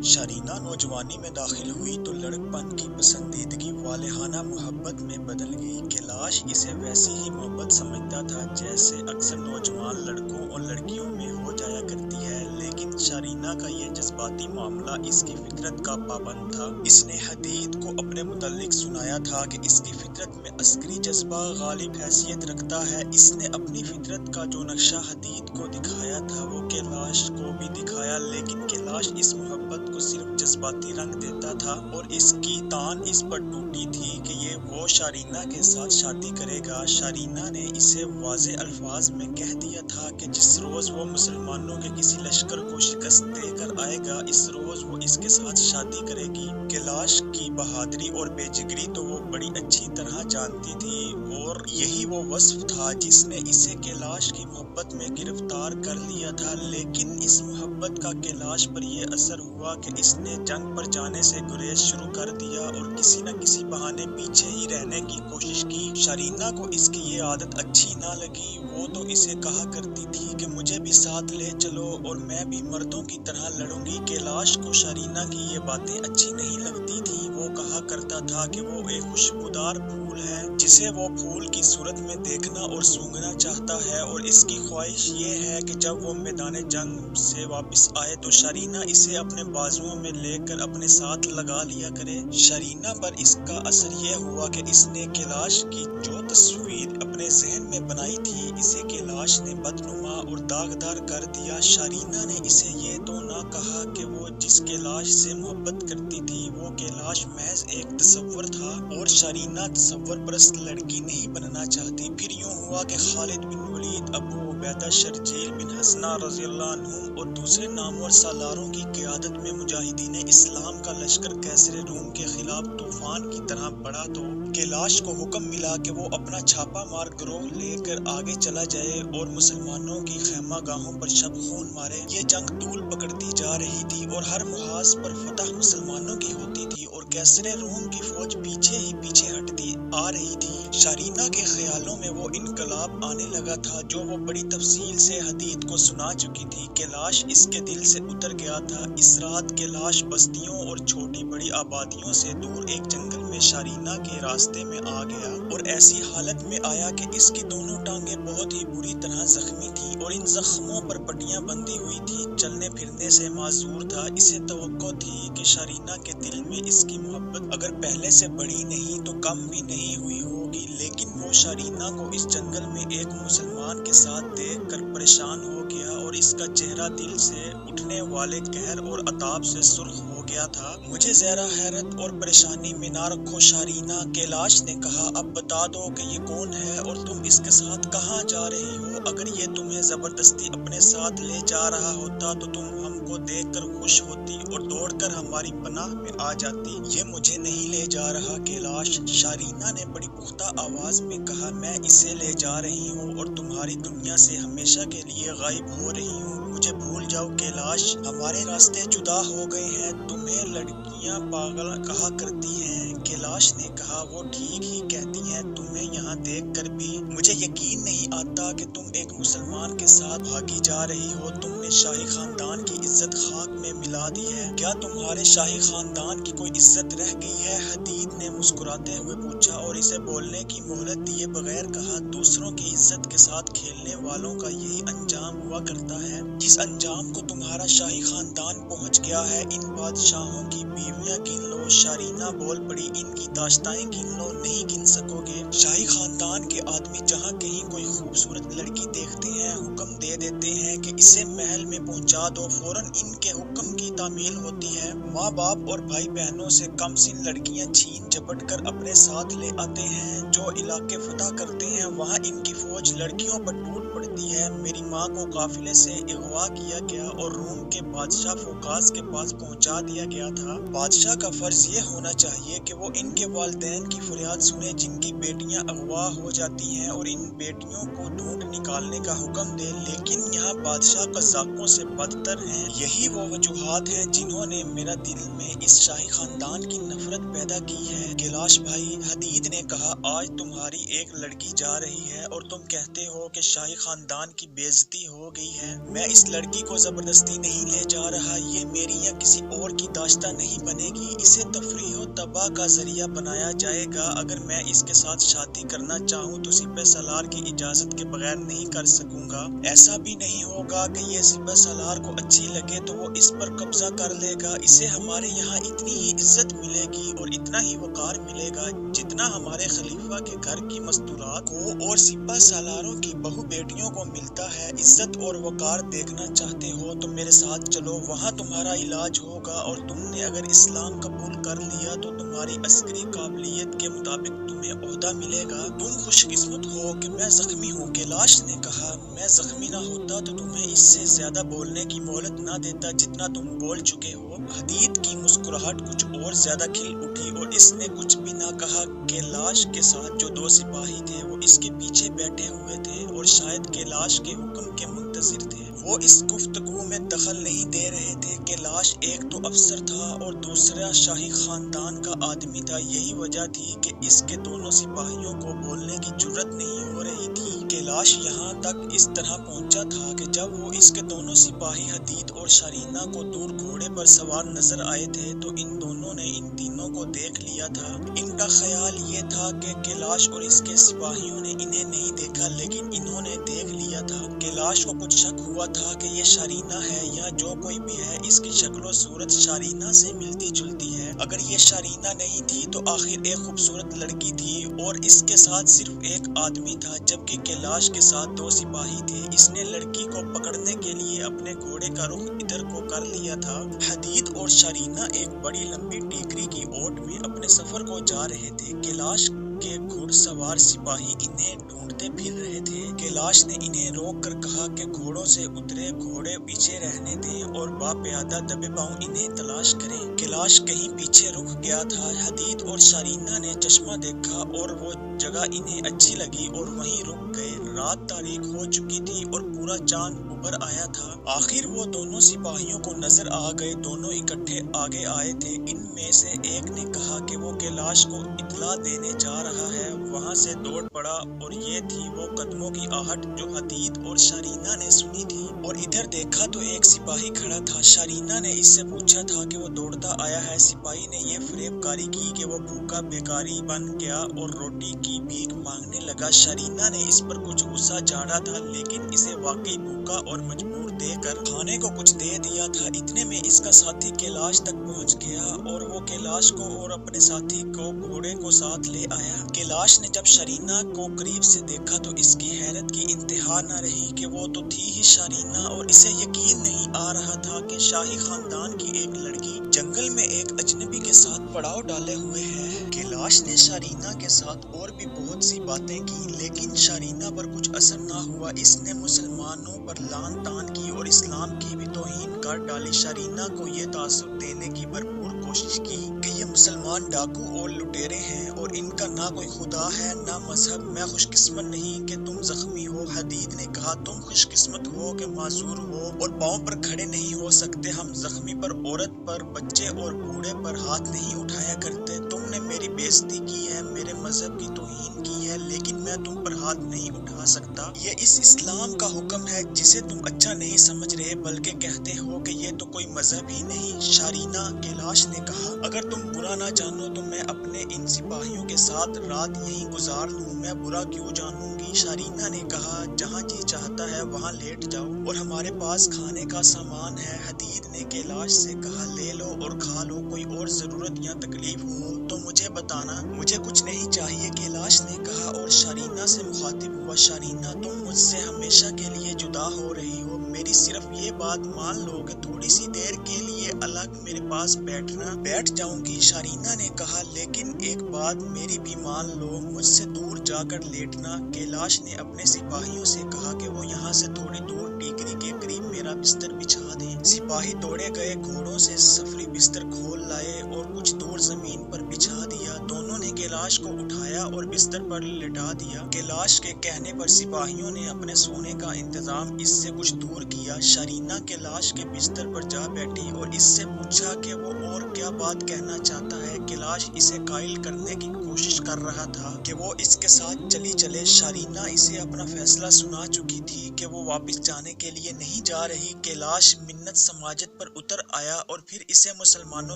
شرینہ نوجوانی میں داخل ہوئی تو لڑکپن کی پسندیدگی والہانہ محبت میں بدل گئی۔ کیلاش اسے ویسی ہی محبت سمجھتا تھا جیسے اکثر نوجوان لڑکوں اور لڑکیوں میں ہو جایا کرتی ہے، لیکن شرینہ کا یہ جذباتی معاملہ اس کی فطرت کا پابند تھا۔ اس نے حدید کو اپنے متعلق سنایا تھا کہ اس کی فطرت میں عسکری جذبہ غالب حیثیت رکھتا ہے۔ اس نے اپنی فطرت کا جو نقشہ حدید کو دکھایا تھا وہ کیلاش کو بھی دکھایا، لیکن کیلاش اس محبت کو صرف جذباتی رنگ دیتا تھا اور اس کی تان اس پر ٹوٹی تھی کہ وہ شرینہ کے ساتھ شادی کرے گا۔ شرینہ نے اسے واضح الفاظ میں کہہ دیا تھا کہ جس روز وہ مسلمانوں کے کسی لشکر کو شکست دے کر آئے گا اس روز وہ اس کے ساتھ شادی کرے گی۔ کیلاش کی بہادری اور بے جگری تو وہ بڑی اچھی طرح جانتی تھی اور یہی وہ وصف تھا جس نے اسے کیلاش کی محبت میں گرفتار کر لیا تھا، لیکن اس محبت کا کیلاش پر یہ اثر ہوا کہ اس نے جنگ پر جانے سے گریز شروع کر دیا اور کسی نہ کسی بہانے پیچھے ہی رہنے کی کوشش کی۔ شرینہ کو اس کی یہ عادت اچھی نہ لگی، وہ تو اسے کہا کرتی تھی کہ مجھے بھی ساتھ لے چلو اور میں بھی مردوں کی طرح لڑوں گی۔ کیلاش کو شرینہ کی یہ باتیں اچھی نہیں لگتی تھی، وہ کہا کرتا تھا کہ وہ ایک خوشبودار پھول ہے جسے وہ پھول کی صورت میں دیکھنا اور سونگھنا چاہتا ہے، اور اس کی خواہش یہ ہے کہ جب وہ میدان جنگ سے واپس آئے تو شرینہ اسے اپنے بازوؤں میں لے کر اپنے ساتھ لگا لیا کرے۔ شرینہ پر اس کا اثر یہ ہوا کہ اس نے کیلاش کی جو تصویر اپنے ذہن میں بنائی تھی اسے کیلاش نے بدنما اور داغدار کر دیا۔ شرینہ نے اسے یہ تو نہ کہا کہ وہ جس کیلاش سے محبت کرتی تھی وہ کیلاش محض ایک تصور تھا اور شرینہ تصور پرست لڑکی نہیں بننا چاہتی۔ پھر یوں ہوا کہ خالد بن ولید، ابو عبیدہ، شرجیل بن حسنہ رضی اللہ عنہم اور دوسرے نامور سالاروں کی قیادت میں مجاہدین اسلام کا لشکر قیصر روم کے خلاف طوفان کی طرح بڑھا تو کیلاش کو حکم ملا کہ وہ اپنا چھاپا مار گروہ لے کر آگے چلا جائے اور مسلمانوں کی خیمہ گاہوں پر شب خون مارے۔ یہ جنگ طول پکڑتی جا رہی تھی اور ہر محاذ پر فتح مسلمانوں کی ہوتی تھی اور قیصر روم کی فوج پیچھے ہی پیچھے ہٹتی آ رہی تھی۔ شرینہ کے خیالوں میں وہ انقلاب آنے لگا تھا جو وہ بڑی تفصیل سے حدید کو سنا چکی تھی۔ کیلاش اس کے دل سے اتر گیا تھا۔ اس رات کیلاش بستیوں اور چھوٹی بڑی آبادیوں سے دور ایک جنگل میں شرینہ کے راستے میں آ گیا اور ایسی حالت میں آیا کہ اس کی دونوں ٹانگیں بہت ہی بری طرح زخمی تھیں اور ان زخموں پر پٹیاں بندھی ہوئی تھیں۔ چلنے پھرنے سے معذور تھا۔ اسے توقع تھی کہ شرینہ کے دل میں اس کی محبت اگر پہلے سے بڑھی نہیں تو کم بھی نہیں ہوئی ہوگی، لیکن وہ شرینہ کو اس جنگل میں ایک مسلمان کے ساتھ دیکھ کر پریشان ہو گیا اور اس کا چہرہ دل سے اٹھنے والے قہر اور عتاب سے سرخ ہو گیا تھا۔ مجھے زیرہ حیرت اور پریشانی میں نہ رکھو شرینہ، کیلاش نے کہا، اب بتا دو کہ یہ کون ہے اور تم اس کے ساتھ کہاں جا رہی ہو؟ اگر یہ تمہیں زبردستی اپنے ساتھ لے جا رہا ہوتا تو تم ہم کو دیکھ کر خوش ہوتی اور دوڑ کر ہماری پناہ میں آ جاتی۔ یہ مجھے نہیں لے جا رہا کیلاش، شرینہ نے بڑی پختہ آواز میں کہا، میں اسے لے جا رہی ہوں اور تمہاری دنیا سے ہمیشہ کے لیے غائب ہو رہی ہوں۔ مجھے بھول جاؤ کیلاش، ہمارے راستے جدا ہو گئے ہیں، تمہیں لڑکیاں پاگل کہا کرتی ہیں۔ کیلاش نے کہا، وہ ٹھیک ہی کہتی ہیں، تمہیں یہاں دیکھ کر بھی مجھے یقین نہیں آتا کہ تم ایک مسلمان کے ساتھ بھاگی جا رہی ہو۔ تم نے شاہی خاندان کی عزت خاک میں ملا دی ہے۔ کیا تمہارے شاہی خاندان کی کوئی عزت رہ گئی ہے؟ حدید نے مسکراتے ہوئے پوچھا اور اسے بولنے کی مہلت دیے بغیر کہا، دوسروں کی عزت کے ساتھ کھیلنے والوں کا یہی انجام ہوا کرتا ہے جس انجام کو تمہارا شاہی خاندان پہنچ گیا ہے۔ ان بادشاہوں کی بیویاں گن لو، شرینہ بول پڑی، ان کی داشتائیں گن لو، نہیں گن سکو گے۔ شاہی خاندان کے آدمی جہاں کہیں کوئی خوبصورت لڑکی دیکھتے ہیں حکم دے دیتے ہیں کہ اسے محل میں پہنچا دو، فوراً ان کے حکم کی تعمیل ہوتی ہے۔ ماں باپ اور بھائی بہنوں سے کم سن لڑکیاں چھین جھپٹ کر اپنے ساتھ لے آتے ہیں۔ جو علاقے فتح کرتے ہیں وہاں ان کی فوج لڑکیوں پر ٹوٹ پڑتی ہے۔ میری ماں کو قافلے سے اغوا کیا گیا اور روم کے بادشاہ فوکاس کے پاس پہنچا دیا گیا تھا۔ بادشاہ کا فرض یہ ہونا چاہیے کہ وہ ان کے والدین کی فریاد سنے جن کی بیٹیاں اغوا ہو جاتی ہیں اور ان بیٹیوں کو ڈھونڈ نکالنے کا حکم دے، لیکن یہاں بادشاہ قزاقوں سے بدتر ہیں۔ یہی وہ وجوہات ہیں جنہوں نے میرا دل میں اس شاہی خاندان کی نفرت پیدا کی ہے۔ کیلاش بھائی، حدید نے کہا، آج تمہاری ایک لڑکی جا رہی ہے اور تم کہتے ہو کہ شاہی خاندان کی بے عزتی ہو گئی ہے۔ میں اس لڑکی کو زبردستی نہیں لے جا رہا، یہ میری یا کسی اور کی داشتہ نہیں بنے گی، اسے تفریح و تباہ کا ذریعہ بنایا جائے گا۔ اگر میں اس کے ساتھ شادی کرنا چاہوں تو سپہ سالار کی اجازت کے بغیر نہیں کر سکوں گا۔ ایسا بھی نہیں ہوگا کہ یہ سپہ سالار کو اچھی لگے تو وہ اس پر قبضہ کر لے گا۔ اسے ہمارے یہاں اتنی ہی عزت ملے گی اور اتنا ہی وقار ملے گا جتنا ہمارے خلیفہ کے گھر کی مستورات کو اور سپہ سالاروں کی بہو بیٹیوں کو ملتا ہے۔ عزت اور وقار دیکھنا چاہتے ہو تو میرے ساتھ چلو، وہاں تمہارا علاج ہوگا، اور تم نے اگر اسلام قبول کر لیا تو تمہاری عسکری قابلیت کے مطابق تمہیں عہدہ ملے گا۔ تم خوش قسمت ہو کہ میں زخمی ہوں۔ کیلاش نے کہا، میں زخمی نہ ہوتا تو تمہیں اس سے زیادہ بولنے کی مہلت نہ دیتا جتنا تم بول چکے ہو۔ حدید کی مسکراہٹ کچھ اور زیادہ کھل اٹھی اور اس نے کچھ بھی نہ کہا۔ کیلاش کے ساتھ جو دو سپاہی تھے وہ اس کے پیچھے بیٹھے ہوئے تھے اور شاید کیلاش کے حکم کے منتظر تھے۔ وہ اس گفتگو میں دخل نہیں دے رہے تھے۔ کیلاش ایک تو افسر تھا اور دوسرا شاہی خاندان کا آدمی تھا، یہی وجہ تھی کہ اس کے دونوں سپاہیوں کو بولنے کی جرأت نہیں ہو رہی تھی۔ کیلاش یہاں تک اس طرح پہنچا تھا کہ جب وہ اس کے دونوں سپاہی حدید اور شرینہ کو دور گھوڑے پر سوار نظر آئے تھے تو ان دونوں نے ان تینوں کو دیکھ لیا تھا۔ ان کا خیال یہ تھا کہ کیلاش اور اس کے سپاہیوں نے انہیں نہیں دیکھا، لیکن انہوں نے دیکھ لیا تھا۔ کیلاش کو کچھ شک ہوا تھا کہ یہ شرینہ ہے یا جو کوئی بھی ہے، اس کی شکل و صورت شرینہ سے ملتی جلتی ہے۔ اگر یہ شرینہ نہیں تھی تو آخر ایک خوبصورت لڑکی تھی اور اس کے ساتھ صرف ایک آدمی تھا، جبکہ کیلاش کے ساتھ دو سپاہی تھے۔ اس نے لڑکی کو پکڑنے کے لیے اپنے گھوڑے کا رخ ادھر کو کر لیا تھا۔ حدید اور شرینہ ایک بڑی لمبی ٹیکری کی اوٹ میں اپنے سفر کو جا رہے تھے۔ کیلاش کے گھڑ سوار سپاہی انہیں ڈھونڈتے پھر رہے تھے۔ کیلاش نے انہیں روک کر کہا کہ گھوڑوں سے اترے، گھوڑے پیچھے رہنے دیں اور باپیادہ دبے پاؤں انہیں تلاش کریں۔ کیلاش کہیں پیچھے رک گیا تھا۔ حدید اور شرینہ نے چشمہ دیکھا اور وہ جگہ انہیں اچھی لگی اور وہیں رک گئے۔ رات تاریک ہو چکی تھی اور پورا چاند ابھر آیا تھا۔ آخر وہ دونوں سپاہیوں کو نظر آ گئے، دونوں اکٹھے آگے آئے تھے۔ ان میں سے ایک نے کہا کہ وہ کیلاش کو اطلاع دینے جا رہا ہے۔ وہاں سے دوڑ پڑا اور یہ تھی وہ قدموں کی آہٹ جو حدید اور شرینہ نے سنی تھی، اور ادھر دیکھا تو ایک سپاہی کھڑا تھا۔ شرینہ نے اس سے پوچھا تھا کہ وہ دوڑتا آیا ہے۔ سپاہی نے یہ فریب کاری کی کہ وہ بھوکا بیکاری بن گیا اور روٹی کی بھیک مانگنے لگا۔ شرینہ نے اس پر کچھ غصہ جھاڑا تھا، لیکن اسے واقعی بھوکا اور مجبور دے کر کھانے کو کچھ دے دیا تھا۔ اتنے میں اس کا ساتھی کیلاش تک پہنچ گیا اور وہ کیلاش کو اور اپنے ساتھی کو گھوڑے کو ساتھ لے آیا۔ کیلاش نے جب شرینہ کو قریب سے دیکھا تو اس کی حیرت کی انتہا نہ رہی کہ وہ تو تھی ہی شرینہ، اور اسے یقین نہیں آ رہا تھا کہ شاہی خاندان کی ایک لڑکی جنگل میں ایک اجنبی کے ساتھ پڑاؤ ڈالے ہوئے ہے۔ کیلاش نے شرینہ کے ساتھ اور بھی بہت سی باتیں کی، لیکن شرینہ پر کچھ اثر نہ ہوا۔ اس نے مسلمانوں پر لعن طعن کی اور اسلام کی بھی توہین کر ڈالی۔ شرینہ کو یہ تاثر دینے کی بھرپور کوشش کی کہ یہ مسلمان ڈاکو اور لٹیرے ہیں اور ان کا نہ کوئی خدا ہے نہ مذہب۔ میں خوش قسمت نہیں کہ تم زخمی ہو، حدید نے کہا، تم خوش قسمت ہو کہ معذور ہو اور پاؤں پر کھڑے نہیں ہو سکتے۔ ہم زخمی پر، عورت پر، بچے اور بوڑھے پر ہاتھ نہیں اٹھایا کرتے۔ تم نے میری بے عزتی کی ہے، میرے مذہب کی توہین کی ہے، لیکن میں تم پر ہاتھ نہیں اٹھا سکتا۔ یہ اس اسلام کا حکم ہے جسے تم اچھا نہیں سمجھ رہے بلکہ کہتے ہو کہ یہ تو کوئی مذہب ہی نہیں۔ شرینہ، کیلاش نے کہا، اگر تم برا نہ جانو تو میں اپنے ان سپاہیوں کے ساتھ رات یہیں گزار لوں۔ میں برا کیوں جانوں گی؟ شرینہ نے کہا، جہاں جی چاہتا ہے وہاں لیٹ جاؤ، اور ہمارے پاس کھانے کا سامان ہے۔ حدید نے کیلاش سے کہا، لے لو اور کھا لو، کوئی اور ضرورت یا تکلیف ہو تو مجھے بتانا۔ مجھے کچھ نہیں چاہیے، کیلاش نے کہا اور شرینہ سے مخاطب ہوا، شرینہ، تم مجھ سے ہمیشہ کے لیے جدا ہو رہی ہو، میری صرف یہ بات مان لو کہ تھوڑی سی دیر کے لیے الگ میرے پاس بیٹھ جاؤں گی۔ شرینہ نے کہا، لیکن ایک بات میری بھی مان لو، مجھ سے دور جا کر لیٹنا۔ کیلاش نے اپنے سپاہیوں سے کہا کہ وہ یہاں سے تھوڑی دور ٹیکری کے قریب میرا بستر بچھا دیں۔ سپاہی دوڑے گئے، گھوڑوں سے سفری بستر کھول لائے اور کچھ دور زمین پر بچھا دیا۔ دونوں نے کیلاش کو اٹھایا اور بستر پر لٹا دیا۔ کیلاش کے کہنے پر سپاہیوں نے ने अपने सोने का इंतजाम इससे कुछ दूर किया। शरीना के लाश के बिस्तर पर जा बैठी और इससे पूछा कि वो और क्या बात कहना चाहता है। कैलाश इसे कायल करने की कोशिश कर रहा था कि वो इसके साथ चली चले। शरीना इसे अपना फैसला सुना चुकी थी कि वो वापस जाने के लिए नहीं जा रही। कैलाश मिन्नत समाजत पर उतर आया और फिर इसे मुसलमानों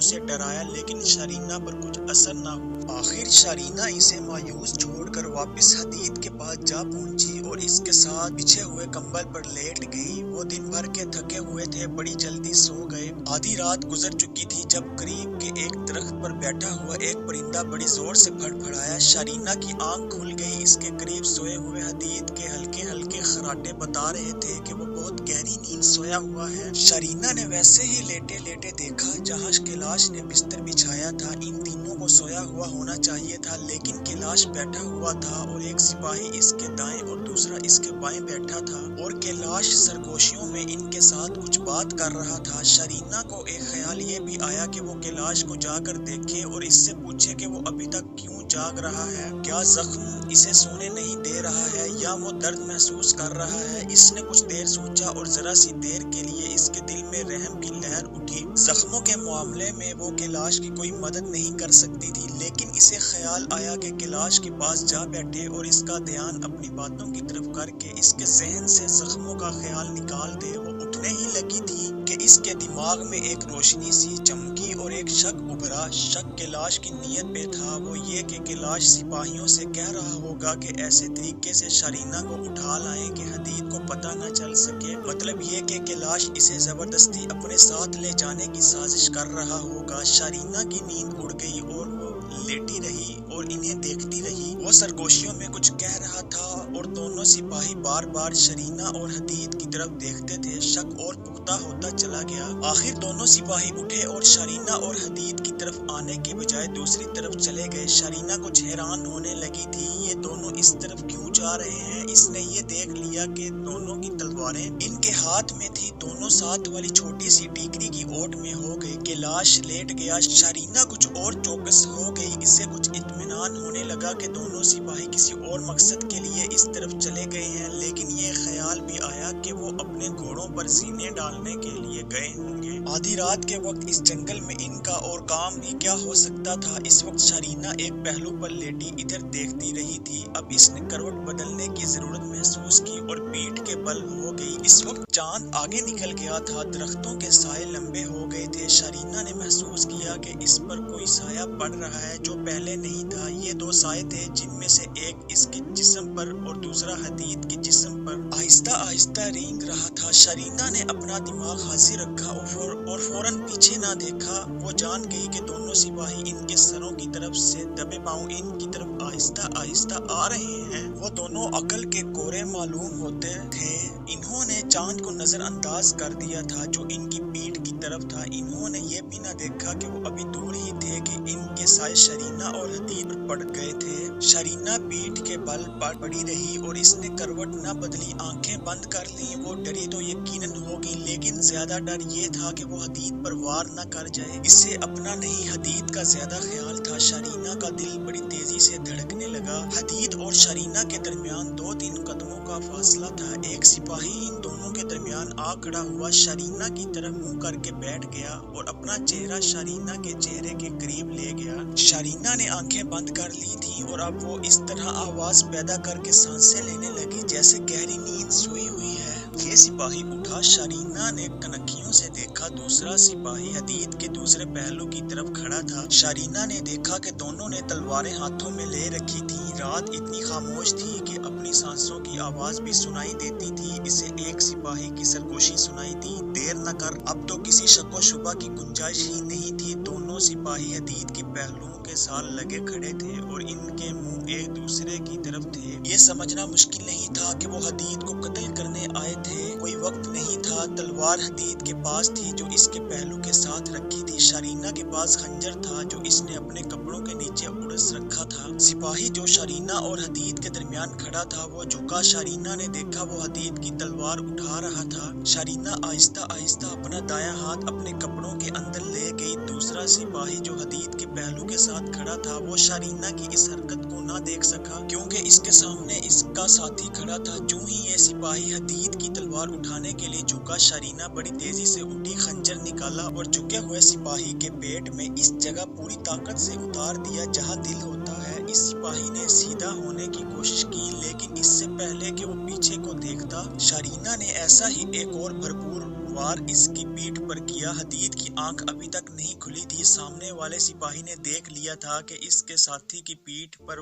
से डराया, लेकिन शरीना पर कुछ असर न हुआ। आखिर शरीना इसे मायूस छोड़कर वापस हदीद के पास जा पहुंची और इसके साथ बिछे हुए कंबल पर लेट गई। वो दिन भर के थके हुए थे, बड़ी जल्दी सो गए। आधी रात गुजर चुकी थी जब करीब के एक दरख्त पर बैठा हुआ एक परिंदा बड़ी जोर से फड़फड़ाया। शरीना की आंख खुल गई। इसके करीब सोए हुए हदीद के हल्के हल्के खराटे बता रहे थे कि वो बहुत गहरी नींद सोया हुआ है। शरीना ने वैसे ही लेटे लेटे देखा जहाँ कैलाश ने बिस्तर बिछाया था। इन तीनों को सोया हुआ होना चाहिए था, लेकिन कैलाश बैठा हुआ था और एक सिपाही इसके दाएं और दूसरा इसके बाएं बैठा था और कैलाश सरगोशियों में इनके साथ कुछ बात कर रहा था। शरीना को एक ख्याल ये भी आया कि वो कैलाश को जाकर देखे और इससे पूछे कि वो अभी तक क्यों जाग रहा है। क्या जख्म इसे सोने नहीं दे रहा है या वो दर्द महसूस कर रहा है। इसने कुछ देर सोचा और जरा सी देर के लिए इसके दिल में रहम की लहर उठी। जख्मों के मामले में वो कैलाश की कोई मदद नहीं कर सकती थी, लेकिन इसे ख्याल आया कि कैलाश के पास जा बैठे और इसका ध्यान अपनी बातों की तरफ करके इसके जहन से जख्मों का ख्याल निकाल दे। वो उठने ही लगी थी कि इसके दिमाग में एक रोशनी सी चमकी और एक शक उभरा। शक कैलाश की नीयत पे था, वो ये कि कैलाश सिपाहियों से कह रहा होगा कि ऐसे तरीके से शरीना को उठा लाएं कि हदीद को पता न चल सके। मतलब ये कि कैलाश इसे जबरदस्ती अपने साथ ले जाने की साजिश कर रहा होगा। शरीना की नींद उड़ गई और वो लेटी रही और इन्हें देखती रही। वो सरगोशियों में कुछ कह रहा था और दोनों सिपाही बार बार शरीना और हदीद की तरफ देखते थे। शक और पुख्ता होता चला गया। आखिर दोनों सिपाही उठे और शरीना और हदीद की तरफ आने के बजाय दूसरी तरफ चले गए। शरीना कुछ हैरान होने लगी थी, ये दोनों इस तरफ क्यों जा रहे हैं। इसने ये देख लिया कि दोनों की तलवारें इनके हाथ में थी। दोनों साथ वाली छोटी सी टीकरी की ओट में हो गए। कैलाश लेट गया। शरीना कुछ और चौकस हो गई। इससे कुछ इत्मीनान होने लगा कि दोनों सिपाही किसी और मकसद के लिए इस तरफ चले गए हैं, लेकिन ये ख्याल भी आया कि वो अपने घोड़ों पर सीने डालने के लिए गए होंगे। आधी रात के वक्त इस जंगल में इनका और काम भी क्या हो सकता था। इस वक्त शरीना एक पहलू पर लेटी इधर देखती रही थी। अब इसने करवट बदलने की जरूरत महसूस की और पीठ के बल हो गई। इस वक्त चांद आगे निकल गया था, दरख्तों के साए लंबे हो गए थे। शरीना ने महसूस किया कि इस पर कोई साया पड़ रहा है जो पहले नहीं था। ये दो साए थे जिनमें से एक इसके जिस्म पर और दूसरा हदीद के जिस्म पर आहिस्ता आहिस्ता रेंग रहा था। शरीना ने अपना दिमाग हाजिर रखा और फौरन पीछे ना देखा। वो जान गई कि दोनों सिपाही इनके सरों की तरफ से दबे पांव इनकी तरफ आहिस्ता आहिस्ता आ रहे हैं। वो दोनों अकल के कोरे मालूम होते थे। इन्होंने चांद को नजरअंदाज कर दिया था जो इनकी पीठ की तरफ था। इन्होंने ये भी ना देखा कि वो अभी दूर ही थे कि इनके साए शरीना और हदीद पर पड़ गए थे। शरीना पीठ के बल पर पड़ी रही और इसने करवट न बदली, आंखें बंद कर ली। वो डरी तो यकीनन होगी, लेकिन ज्यादा डर ये था कि वो हदीद पर वार न कर जाए। इसे अपना नहीं हदीद का ज्यादा ख्याल था। शरीना का दिल बड़ी तेजी से धड़कने लगा। हदीद और शरीना के दरमियान 2-3 कदमों का फासला था। एक सिपाही इन दोनों के दरमियान आ खड़ा हुआ, शरीना की तरफ मुंह करके बैठ गया और अपना चेहरा शरीना के चेहरे के करीब ले गया। शरीना ने आंखें बंद कर ली थी और अब वो इस तरह आवाज पैदा करके सांसें लेने लगी जैसे गहरी नींद सोई हुई है। ये सिपाही उठा। शरीना ने कनखियों से देखा। दूसरा सिपाही हदीद के दूसरे पहलू की तरफ खड़ा था। शरीना ने देखा कि दोनों ने तलवारें हाथों में ले रखी थी। रात इतनी खामोश थी कि अपनी सांसों की आवाज भी सुनाई देती थी। इसे एक सिपाही की सरगोशी सुनाई दी। देर न कर, अब तो किसी शक व शुबा की गुंजाइश ही नहीं थी। दोनों सिपाही हदीद के पहलुओं के साथ लगे खड़े थे और इनके मुंह एक दूसरे की तरफ थे। ये समझना मुश्किल नहीं था कि वो हदीद को कत्ल करने आए थे। कोई वक्त नहीं था। तलवार हदीद के पास थी जो इसके पहलू के साथ रखी थी। शरीना के पास खंजर था जो इसने अपने कपड़ों के नीचे उड़स रखा था। सिपाही जो शरीना और हदीद के दरमियान खड़ा था वो झुका। शरीना ने देखा वो हदीद की तलवार उठा रहा था। शरीना आहिस्ता आहिस्ता अपना दायां हाथ अपने कपड़ों के अंदर ले गई। दूसरा सिपाही जो हदीद के पहलू के साथ खड़ा था वो शरीना की इस हरकत को ना देख सका, क्योंकि इसके सामने सामने इसका साथी खड़ा था। जो ही ये सिपाही हदीद की तलवार उठाने के लिए झुका, शरीना बड़ी तेजी से उठी, खंजर निकाला और झुके हुए सिपाही के पेट में इस जगह पूरी ताकत से उतार दिया जहां दिल होता है। इस सिपाही ने सीधा होने की कोशिश की, लेकिन इससे पहले कि वो पीछे को देखता, शरीना ने ऐसा ही एक और भरपूर वार इसकी पीठ पर किया। हदीद की आंख अभी तक नहीं खुली थी। सामने वाले सिपाही ने देख लिया था कि इसके साथी की पीठ पर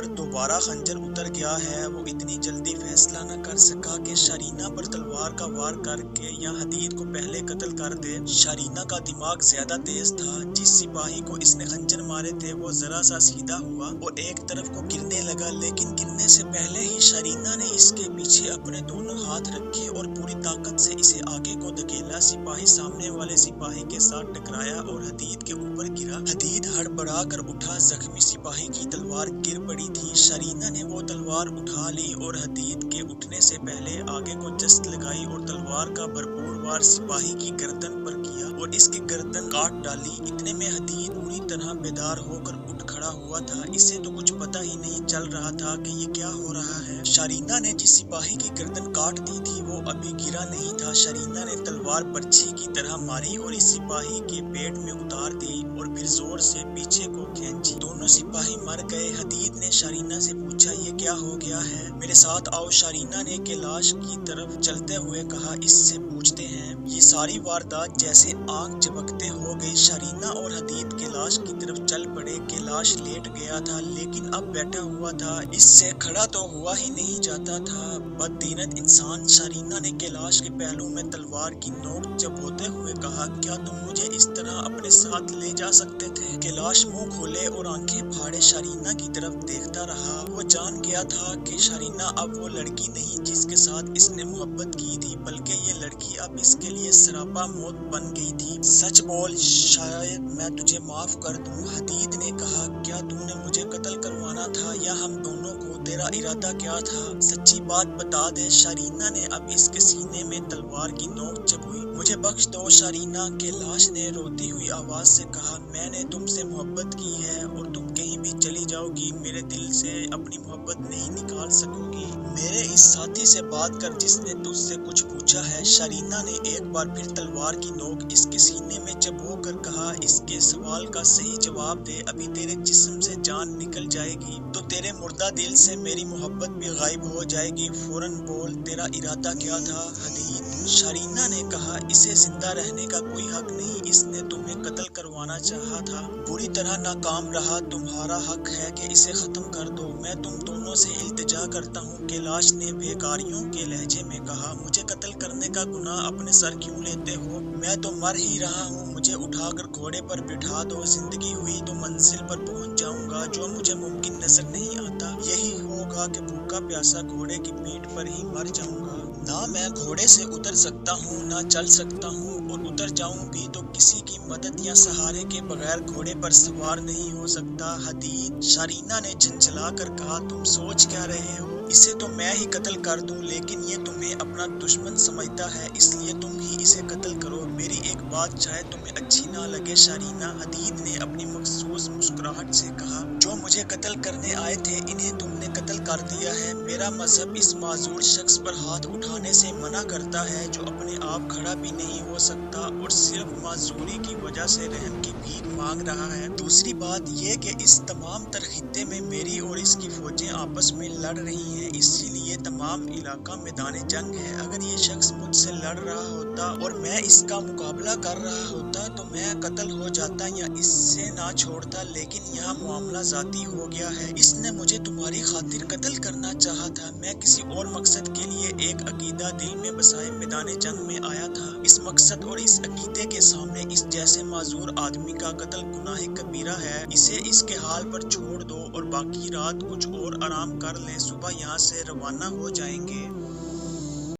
दोबारा खंजर उतर गया है। वो इतनी जल्दी फैसला न कर सका कि शरीना पर तलवार का वार करके या हदीद को पहले कत्ल कर दे। शरीना का दिमाग ज्यादा तेज था। जिस सिपाही को इसने खंजर मारे थे वो जरा सा सीधा हुआ और एक तरफ को गिरने लगा, लेकिन गिरने से पहले ही शरीना ने इसके पीछे अपने दोनों हाथ रखे और पूरी ताकत से इसे आगे को धकेला। सिपाही सामने वाले सिपाही के साथ टकराया और हदीद के ऊपर गिरा। हदीद हड़बड़ा कर उठा। जख्मी सिपाही की तलवार गिर पड़ी थी। शरीना ने वो तलवार उठा ली और हदीद के उठने से पहले आगे को जस्त लगाई और तलवार का भरपूर वार सिपाही की गर्दन पर किया और इसकी गर्दन काट डाली। इतने में हदीद पूरी तरह बेदार होकर उठ खड़ा हुआ था। इसे तो कुछ पता ही नहीं चल रहा था कि ये क्या हो रहा है। शरीना ने जिस सिपाही की गर्दन काट दी थी वो अभी गिरा नहीं था। शरीना ने तलवार बर्छी की तरह मारी और इस सिपाही के पेट में उतार दी और फिर जोर से पीछे को खींची। दोनों सिपाही मर गए। हदीद ने शरीना से पूछा, ये क्या हो गया है? मेरे साथ आओ। शरीना ने कैलाश की तरफ चलते हुए कहा, इससे पूछते हैं। ये सारी वारदात जैसे आंख झपकते हो गई। शरीना और हदीद कैलाश की तरफ चल पड़े। कैलाश लेट गया था लेकिन अब बैठा हुआ था। इससे खड़ा तो हुआ ही नहीं जाता था। बददीनत इंसान। शरीना ने कैलाश के पहलू में तलवार की नोक चबोते हुए कहा, क्या तुम मुझे इस तरह अपने साथ ले जा सकते थे? कैलाश मुंह खोले और आंखें फाड़े शरीना की तरफ देखता रहा। वो जान गया था कि शरीना अब वो लड़की नहीं जिसके साथ इसने मोहब्बत की थी, बल्कि ये लड़की अब इसके लिए सरापा मौत बन गई थी। सच बोल, शायद मैं तुझे माफ कर दूं। हदीद ने कहा, क्या तूने मुझे कत्ल करवाना था या हम दोनों को? तेरा इरादा क्या था? सच्ची बात बता दे। शरीना ने अब इसके सीने में तलवार की नोक चबुई। मुझे बख्श दो शरीना, कैलाश ने रोती हुई आवाज से कहा, मैंने तुमसे मोहब्बत की है और तुम कहीं भी चली जाओगी, मेरे दिल से अपनी मोहब्बत नहीं निकाल सकोगी। मेरे इस साथी से बात कर जिसने तुझसे कुछ पूछा है। शरीना ने एक बार फिर तलवार की नोक इसके सीने में चबो कर कहा, इसके सवाल का सही जवाब दे, अभी तेरे जिस्म से जान निकल जाएगी तो तेरे मुर्दा दिल से मेरी मोहब्बत भी गायब हो जाएगी। फौरन बोल, तेरा इरादा क्या था? हदीद। शरीना ने कहा, इसे जिंदा रहने का कोई हक नहीं, इसने तुम्हें कत्ल करवाना चाहा था, बुरी तरह नाकाम रहा। तुम्हारा हक है कि इसे खत्म कर दो। मैं तुम दोनों से इल्तिजा करता हूँ। कैलाश ने बेकारियों के लहजे में कहा, मुझे कत्ल करने का गुनाह अपने सर क्यों लेते हो? मैं तो मर ही रहा हूँ। मुझे उठाकर घोड़े पर बिठा दो। जिंदगी हुई तो मंजिल पर पहुँच जाऊंगा, जो मुझे मुमकिन नजर नहीं आता। यही होगा कि भूखा प्यासा घोड़े की पीठ पर ही मर जाऊंगा। ना मैं घोड़े से उतर सकता हूँ ना चल सकता हूँ, और उतर जाऊं भी तो किसी की मदद या सहारे के बगैर घोड़े पर सवार नहीं हो सकता। हदीद। शरीना ने झंझला कर कहा, तुम सोच क्या रहे हो? इसे तो मैं ही कत्ल कर दूं, लेकिन ये तुम्हें अपना दुश्मन समझता है, इसलिए तुम ही इसे कत्ल करो। मेरी एक बात शायद तुम्हें अच्छी ना लगे शरीना। हदीद ने अपनी मखसूस मुस्कुराहट से कहा, जो मुझे कत्ल करने आए थे इन्हें तुमने कत्ल कर दिया है। मेरा मजहब इस माजूर शख्स पर हाथ उठाने से मना करता है जो अपने आप खड़ा भी नहीं हो सकता और सिर्फ माजूरी की वजह से रहम की भीख मांग रहा है। दूसरी बात ये कि इस तमाम तर खित्ते में मेरी और इसकी फौजें आपस में लड़ रही हैं, इसीलिए तमाम इलाका मैदान जंग है। अगर ये शख्स मुझसे लड़ रहा होता और मैं इसका मुकाबला कर रहा होता तो मैं कत्ल हो जाता या इससे ना छोड़ता, लेकिन यहाँ मामला जाती हो गया है। इसने मुझे तुम्हारी खातिर कत्ल करना चाहा था। मैं किसी और मकसद के लिए एक अकीदा दिल में बसाए मैदान जंग में आया था। इस मकसद और इस अकीदे के सामने इस जैसे माजूर आदमी का कत्ल गुनाह कबीरा है। इसे इसके हाल पर छोड़ दो और बाकी रात कुछ और आराम कर लें। सुबह यहाँ से रवाना हो जाएंगे।